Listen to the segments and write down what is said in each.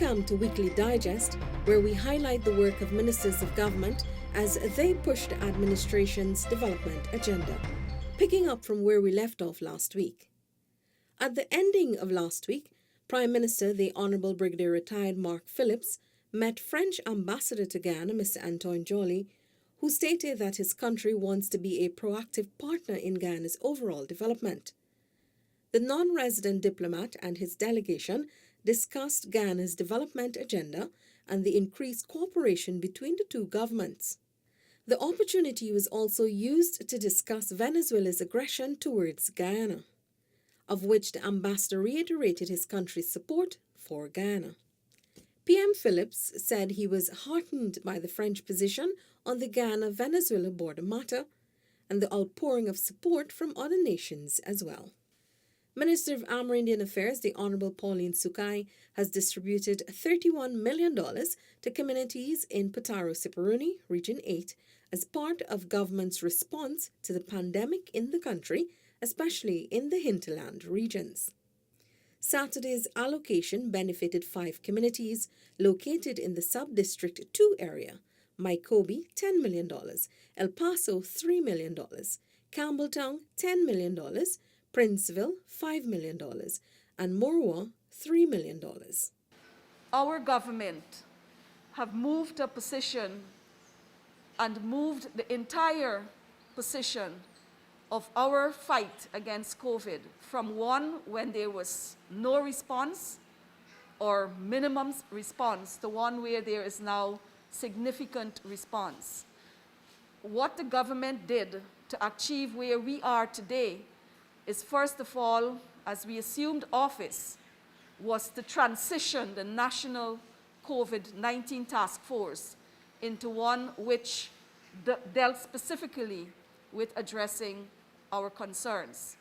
Welcome to Weekly Digest, where we highlight the work of ministers of government as they push the administration's development agenda, picking up from where we left off last week. At the ending of last week, Prime Minister, the Honourable Brigadier Retired Mark Phillips, met French Ambassador to Ghana, Mr. Antoine Joly, who stated that his country wants to be a proactive partner in Ghana's overall development. The non-resident diplomat and his delegation discussed Ghana's development agenda and the increased cooperation between the two governments. The opportunity was also used to discuss Venezuela's aggression towards Guyana, of which the ambassador reiterated his country's support for Ghana. PM Phillips said he was heartened by the French position on the Ghana-Venezuela border matter and the outpouring of support from other nations as well. Minister of Amerindian Affairs, the Honourable Pauline Sukai, has distributed $31 million to communities in Potaro-Siparuni, Region 8, as part of government's response to the pandemic in the country, especially in the hinterland regions. Saturday's allocation benefited 5 communities located in the Sub-District 2 area: Mykobi, $10 million, El Paso, $3 million, Campbelltown, $10 million, Princeville, $5 million, and Morwa, $3 million. Our government have moved a position and moved the entire position of our fight against COVID from one when there was no response or minimum response to one where there is now significant response. What the government did to achieve where we are today is, first of all, as we assumed office, was to transition the National COVID-19 Task Force into one which dealt specifically with addressing our concerns.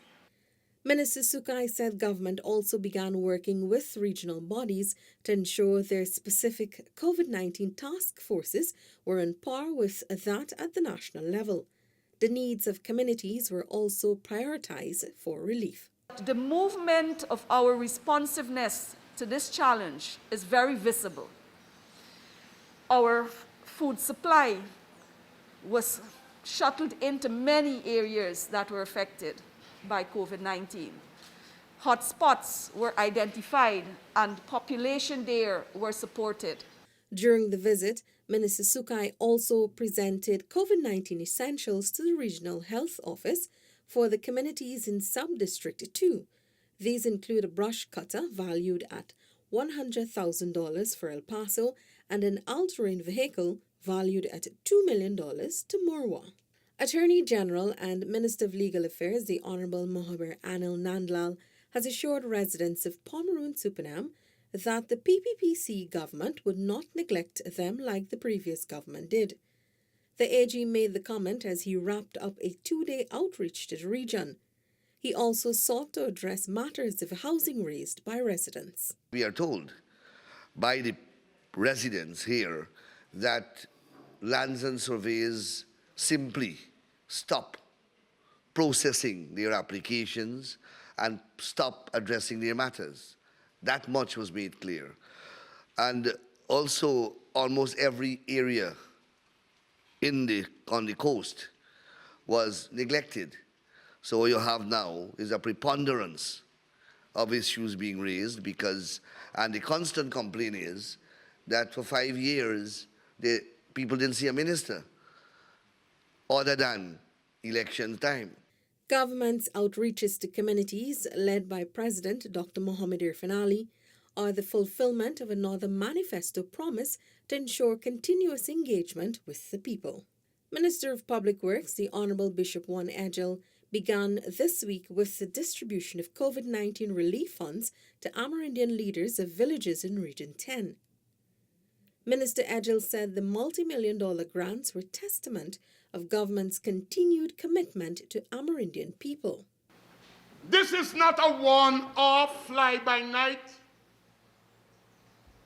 Minister Sukai said government also began working with regional bodies to ensure their specific COVID-19 task forces were on par with that at the national level. The needs of communities were also prioritized for relief. The movement of our responsiveness to this challenge is very visible. Our food supply was shuttled into many areas that were affected by COVID-19. Hotspots were identified and population there were supported. During the visit, Minister Sukai also presented COVID-19 essentials to the Regional Health Office for the communities in Sub-District 2. These include a brush cutter valued at $100,000 for El Paso and an all-terrain vehicle valued at $2 million to Morwa. Attorney General and Minister of Legal Affairs, the Honourable Mohamed Anil Nandlal, has assured residents of Pomeroon Supinam that the PPPC government would not neglect them like the previous government did. The AG made the comment as he wrapped up a 2-day outreach to the region. He also sought to address matters of housing raised by residents. We are told by the residents here that lands and surveys simply stop processing their applications and stop addressing their matters. That much was made clear. And also, almost every area on the coast was neglected. So what you have now is a preponderance of issues being raised and the constant complaint is that for 5 years, the people didn't see a minister other than election time. Government's outreaches to communities, led by President Dr. Mohamed Irfan Ali, are the fulfillment of another manifesto promise to ensure continuous engagement with the people. Minister of Public Works, the Honourable Bishop One Edgell, began this week with the distribution of COVID-19 relief funds to Amerindian leaders of villages in Region 10. Minister Edgell said the multi-million-dollar grants were testament of government's continued commitment to Amerindian people. This is not a one-off fly-by-night,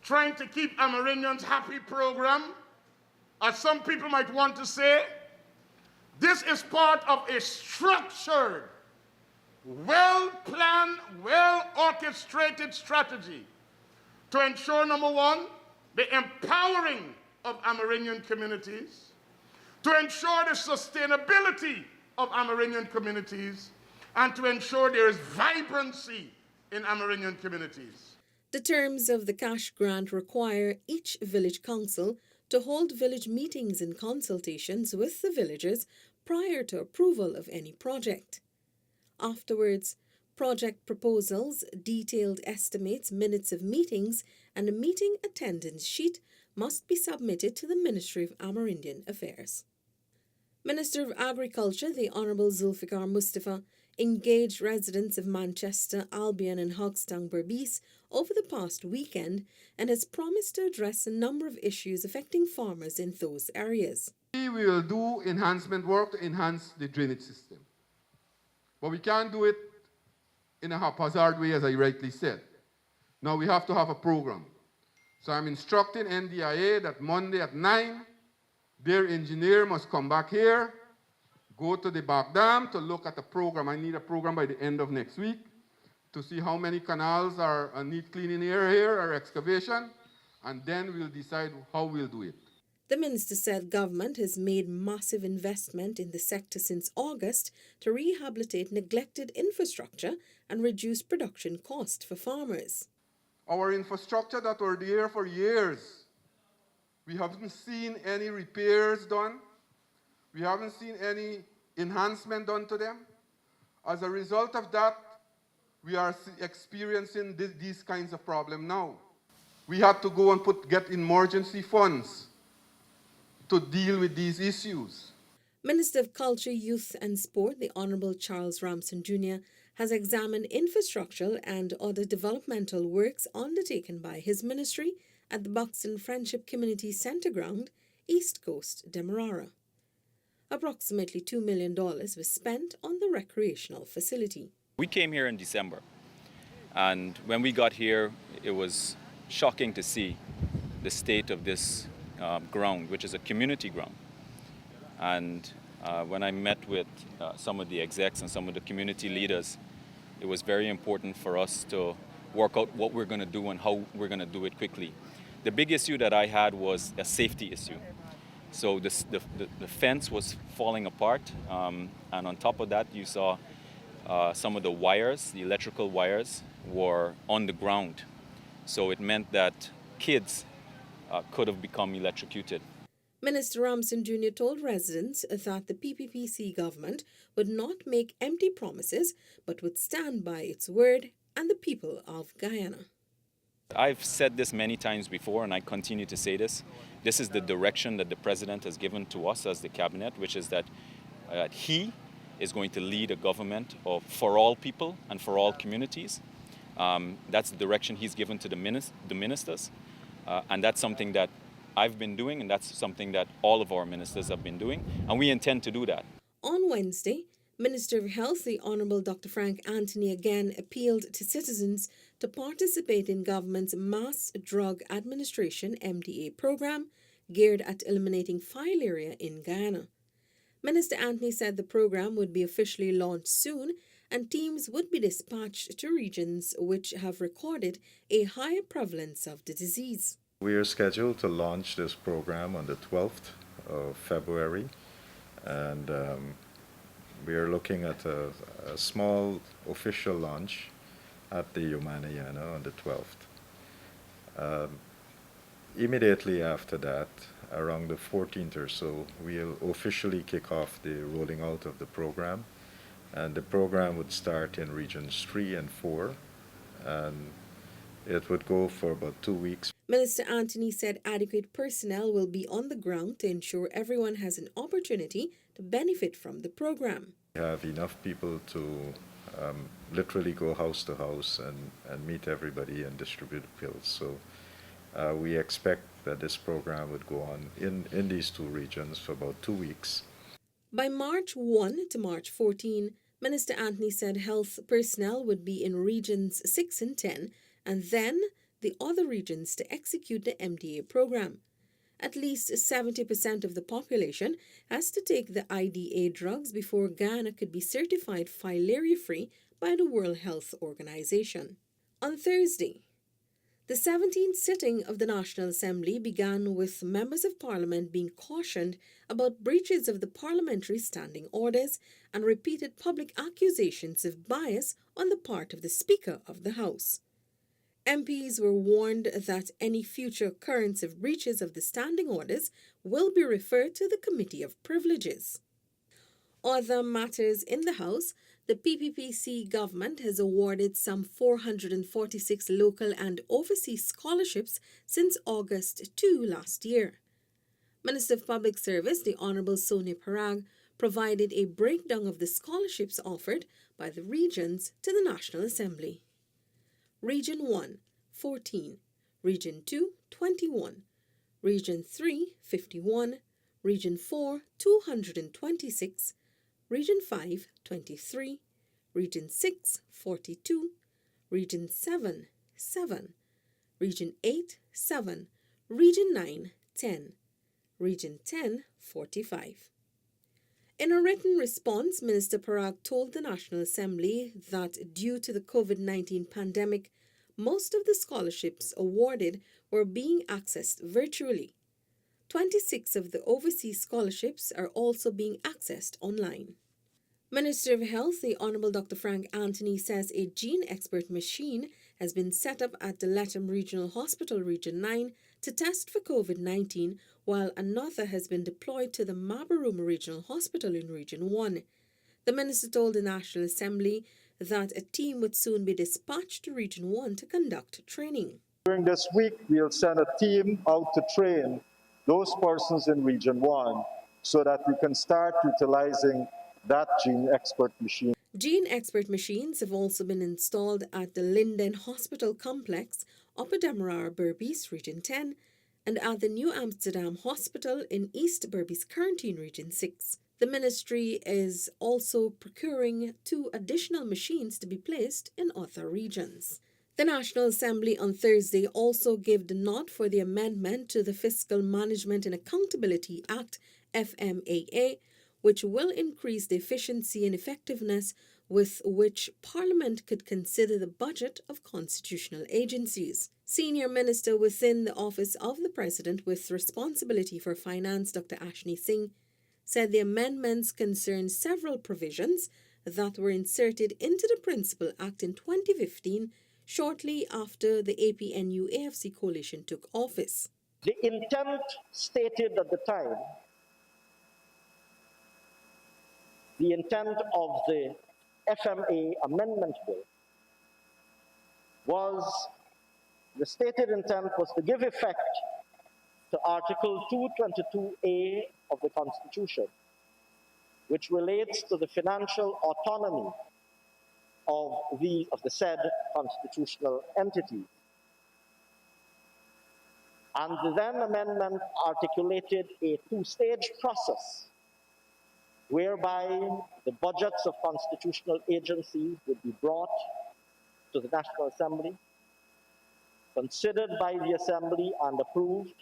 trying to keep Amerindians happy program, as some people might want to say. This is part of a structured, well-planned, well-orchestrated strategy to ensure, number one, the empowering of Amerindian communities, to ensure the sustainability of Amerindian communities, and to ensure there is vibrancy in Amerindian communities. The terms of the cash grant require each village council to hold village meetings and consultations with the villagers prior to approval of any project. Afterwards, project proposals, detailed estimates, minutes of meetings, and a meeting attendance sheet must be submitted to the Ministry of Amerindian Affairs. Minister of Agriculture, the Honourable Zulfikar Mustafa, engaged residents of Manchester, Albion and Hogstown Berbice over the past weekend and has promised to address a number of issues affecting farmers in those areas. We will do enhancement work to enhance the drainage system. But we can't do it in a haphazard way, as I rightly said. Now we have to have a program. So I'm instructing NDIA that Monday at 9, their engineer must come back here, go to the back dam to look at the program. I need a program by the end of next week to see how many canals need cleaning here or excavation, and then we'll decide how we'll do it. The minister said government has made massive investment in the sector since August to rehabilitate neglected infrastructure and reduce production cost for farmers. Our infrastructure that were there for years, we haven't seen any repairs done. We haven't seen any enhancement done to them. As a result of that, we are experiencing these kinds of problems now. We had to go and get emergency funds to deal with these issues. Minister of Culture, Youth and Sport, the Honourable Charles Ramson Jr., has examined infrastructural and other developmental works undertaken by his ministry at the Buxton Friendship Community Centre Ground, East Coast, Demerara. Approximately $2 million was spent on the recreational facility. We came here in December, and when we got here, it was shocking to see the state of this ground, which is a community ground. And when I met with some of the execs and some of the community leaders, it was very important for us to work out what we're going to do and how we're going to do it quickly. The big issue that I had was a safety issue. So the fence was falling apart, and on top of that, you saw some of the wires, the electrical wires, were on the ground. So it meant that kids could have become electrocuted. Minister Ramson Jr. told residents that the PPPC government would not make empty promises but would stand by its word and the people of Guyana. I've said this many times before, and I continue to say this. This is the direction that the President has given to us as the Cabinet, which is that he is going to lead a government for all people and for all communities. That's the direction he's given to the ministers, and that's something that I've been doing, and that's something that all of our ministers have been doing, and we intend to do that. On Wednesday, Minister of Health, the Honourable Dr. Frank Anthony, again appealed to citizens to participate in government's Mass Drug Administration MDA program geared at eliminating filaria in Guyana. Minister Anthony said the program would be officially launched soon and teams would be dispatched to regions which have recorded a higher prevalence of the disease. We are scheduled to launch this program on the 12th of February, and we are looking at a small official launch at the Umanayana on the 12th. Immediately after that, around the 14th or so, we'll officially kick off the rolling out of the program, and the program would start in regions 3 and 4, and it would go for about 2 weeks. Minister Anthony said adequate personnel will be on the ground to ensure everyone has an opportunity to benefit from the program. We have enough people to literally go house to house and meet everybody and distribute pills. So we expect that this program would go on in these 2 regions for about 2 weeks. By March 1 to March 14, Minister Anthony said health personnel would be in regions 6 and 10, and then the other regions to execute the MDA program. At least 70% of the population has to take the IDA drugs before Guyana could be certified filaria-free by the World Health Organization. On Thursday, The 17th sitting of the National Assembly began with members of Parliament being cautioned about breaches of the parliamentary standing orders and repeated public accusations of bias on the part of the Speaker of the House. MPs were warned that any future occurrence of breaches of the standing orders will be referred to the Committee of Privileges. Other matters in the House, the PPPC government has awarded some 446 local and overseas scholarships since August 2 last year. Minister of Public Service, the Honourable Sonia Parag, provided a breakdown of the scholarships offered by the regions to the National Assembly. Region 1, 14. Region 2, 21. Region 3, 51. Region 4, 226. Region 5, 23, Region 6, 42, Region 7, 7, Region 8, 7, Region 9, 10, Region 10, 45. In a written response, Minister Parag told the National Assembly that due to the COVID-19 pandemic, most of the scholarships awarded were being accessed virtually. 26 of the overseas scholarships are also being accessed online. Minister of Health, the Honourable Dr. Frank Anthony, says a gene expert machine has been set up at the Latham Regional Hospital, Region 9, to test for COVID-19, while another has been deployed to the Mabaruma Regional Hospital in Region 1. The minister told the National Assembly that a team would soon be dispatched to Region 1 to conduct training. During this week, we'll send a team out to train those persons in Region 1 so that we can start utilizing that gene expert machine. Gene expert machines have also been installed at the Linden Hospital Complex, Upper Demerara, Berbice, Region 10, and at the New Amsterdam Hospital in East Berbice County in Region 6. The ministry is also procuring 2 additional machines to be placed in other regions. The National Assembly on Thursday also gave the nod for the amendment to the Fiscal Management and Accountability Act, FMAA, which will increase the efficiency and effectiveness with which Parliament could consider the budget of constitutional agencies. Senior Minister within the Office of the President with responsibility for finance, Dr. Ashni Singh, said the amendments concern several provisions that were inserted into the Principal Act in 2015, shortly after the APNU-AFC coalition took office. The intent stated at the time, the intent of the FMA Amendment Bill was, the stated intent was to give effect to Article 222A of the Constitution, which relates to the financial autonomy of the said constitutional entities. And the then amendment articulated a 2-stage process whereby the budgets of constitutional agencies would be brought to the National Assembly, considered by the Assembly and approved,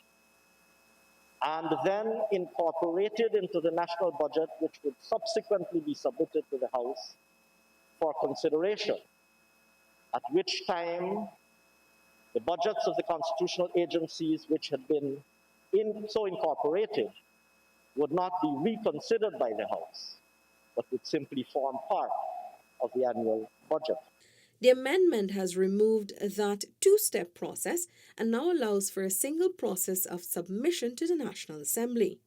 and then incorporated into the national budget, which would subsequently be submitted to the House for consideration, at which time the budgets of the constitutional agencies which had been so incorporated would not be reconsidered by the House, but would simply form part of the annual budget. The amendment has removed that 2-step process and now allows for a single process of submission to the National Assembly.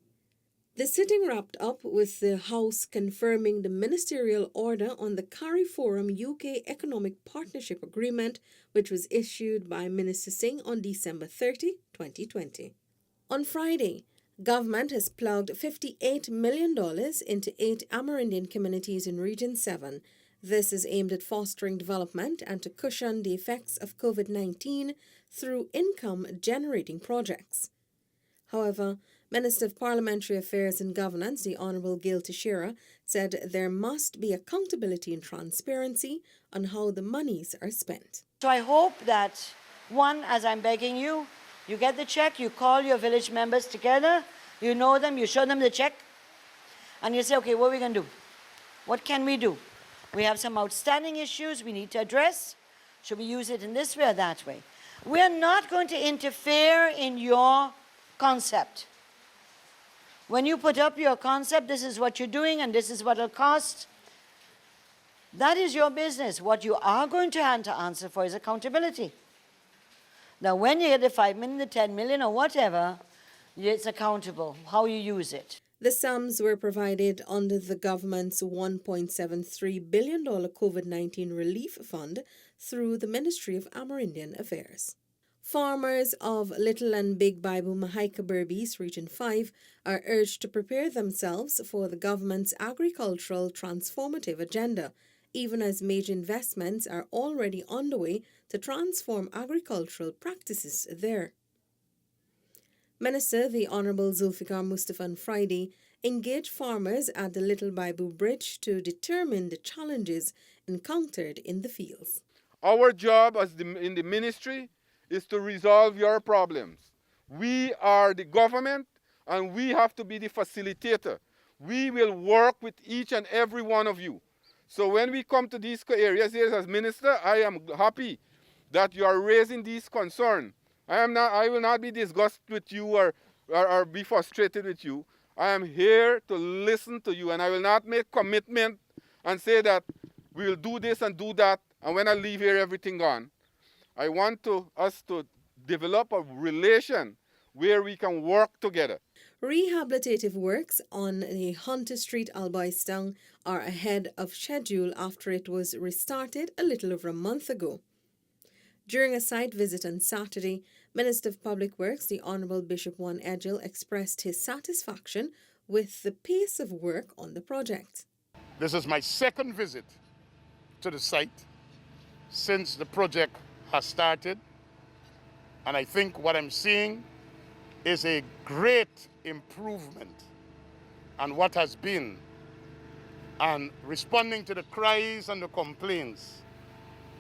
The sitting wrapped up with the House confirming the ministerial order on the CARIFORUM UK Economic Partnership Agreement, which was issued by Minister Singh on December 30, 2020. On Friday, government has plugged $58 million into 8 Amerindian communities in Region 7. This is aimed at fostering development and to cushion the effects of COVID-19 through income-generating projects. However, Minister of Parliamentary Affairs and Governance, the Honourable Gail Teixeira, said there must be accountability and transparency on how the monies are spent. So I hope that, one, as I'm begging you, you get the check, you call your village members together, you know them, you show them the check, and you say, okay, what are we going to do? What can we do? We have some outstanding issues we need to address. Should we use it in this way or that way? We're not going to interfere in your concept. When you put up your concept, this is what you're doing and this is what it'll cost. That is your business. What you are going to have to answer for is accountability. Now, when you get the 5 million, the 10 million, or whatever, it's accountable, how you use it. The sums were provided under the government's $1.73 billion COVID-19 relief fund through the Ministry of Amerindian Affairs. Farmers of Little and Big Bible Mahaica Berbice Region 5 are urged to prepare themselves for the government's agricultural transformative agenda, even as major investments are already underway to transform agricultural practices there. Minister the Honourable Zulfikar Mustafa on Friday engaged farmers at the Little Bible Bridge to determine the challenges encountered in the fields. Our job in the ministry is to resolve your problems. We are the government and we have to be the facilitator. We will work with each and every one of you. So when we come to these areas here as minister, I am happy that you are raising these concerns. I will not be disgusted with you or be frustrated with you. I am here to listen to you, and I will not make commitment and say that we will do this and do that, and when I leave here, everything gone. I want us to develop a relation where we can work together. Rehabilitative works on the Hunter Street, Albistown are ahead of schedule after it was restarted a little over a month ago. During a site visit on Saturday, Minister of Public Works, the Honourable Bishop Juan Edgell, expressed his satisfaction with the pace of work on the project. This is my second visit to the site since the project has started, and I think what I'm seeing is a great improvement on what has been, and responding to the cries and the complaints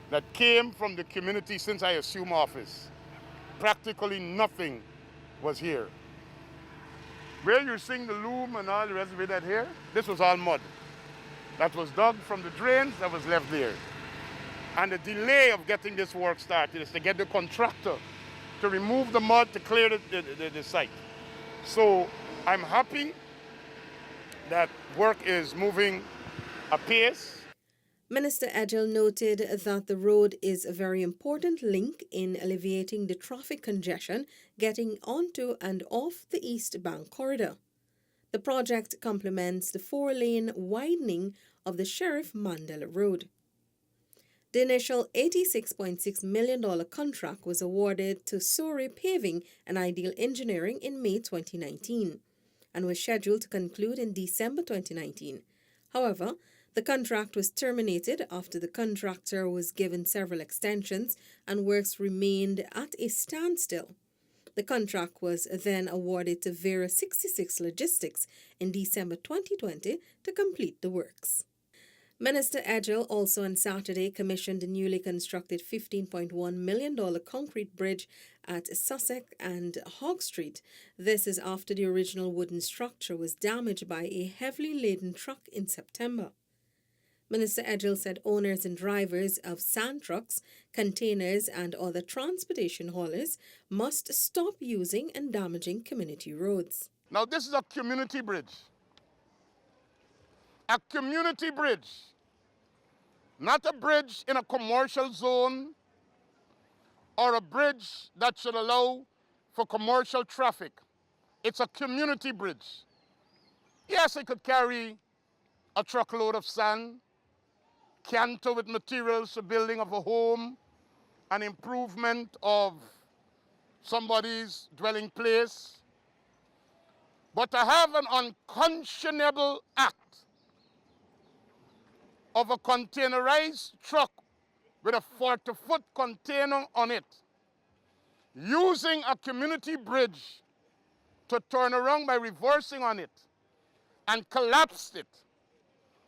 that came from the community since I assumed office. Practically nothing was here. Where you're seeing the loom and all the rest of it that here, this was all mud. That was dug from the drains that was left there. And the delay of getting this work started is to get the contractor to remove the mud to clear the site. So I'm happy that work is moving apace. Minister Edgell noted that the road is a very important link in alleviating the traffic congestion getting onto and off the East Bank corridor. The project complements the 4-lane widening of the Sheriff Mandela Road. The initial $86.6 million contract was awarded to Surrey Paving and Ideal Engineering in May 2019 and was scheduled to conclude in December 2019. However, the contract was terminated after the contractor was given several extensions and works remained at a standstill. The contract was then awarded to Vera 66 Logistics in December 2020 to complete the works. Minister Edgell also on Saturday commissioned the newly constructed $15.1 million concrete bridge at Sussex and Hogg Street. This is after the original wooden structure was damaged by a heavily laden truck in September. Minister Edgell said owners and drivers of sand trucks, containers and other transportation haulers must stop using and damaging community roads. Now this is a community bridge. A community bridge. Not a bridge in a commercial zone or a bridge that should allow for commercial traffic. It's a community bridge. Yes, it could carry a truckload of sand, canter with materials for building of a home, an improvement of somebody's dwelling place. But to have an unconscionable act of a containerized truck with a 40-foot container on it, using a community bridge to turn around by reversing on it and collapsed it,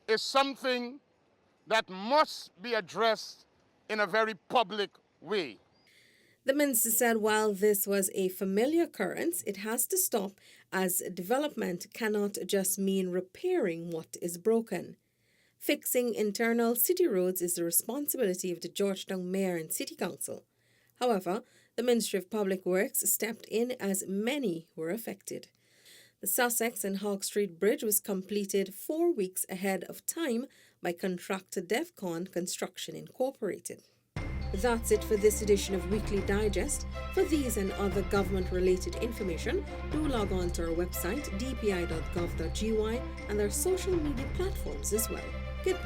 is something that must be addressed in a very public way. The minister said while this was a familiar occurrence, it has to stop as development cannot just mean repairing what is broken. Fixing internal city roads is the responsibility of the Georgetown Mayor and City Council. However, The Ministry of Public Works stepped in as many were affected. The Sussex and Hawk Street Bridge was completed 4 weeks ahead of time by contractor Defcon Construction Incorporated. That's it for this edition of Weekly Digest. For these and other government-related information, do log on to our website dpi.gov.gy and our social media platforms as well. Goodbye.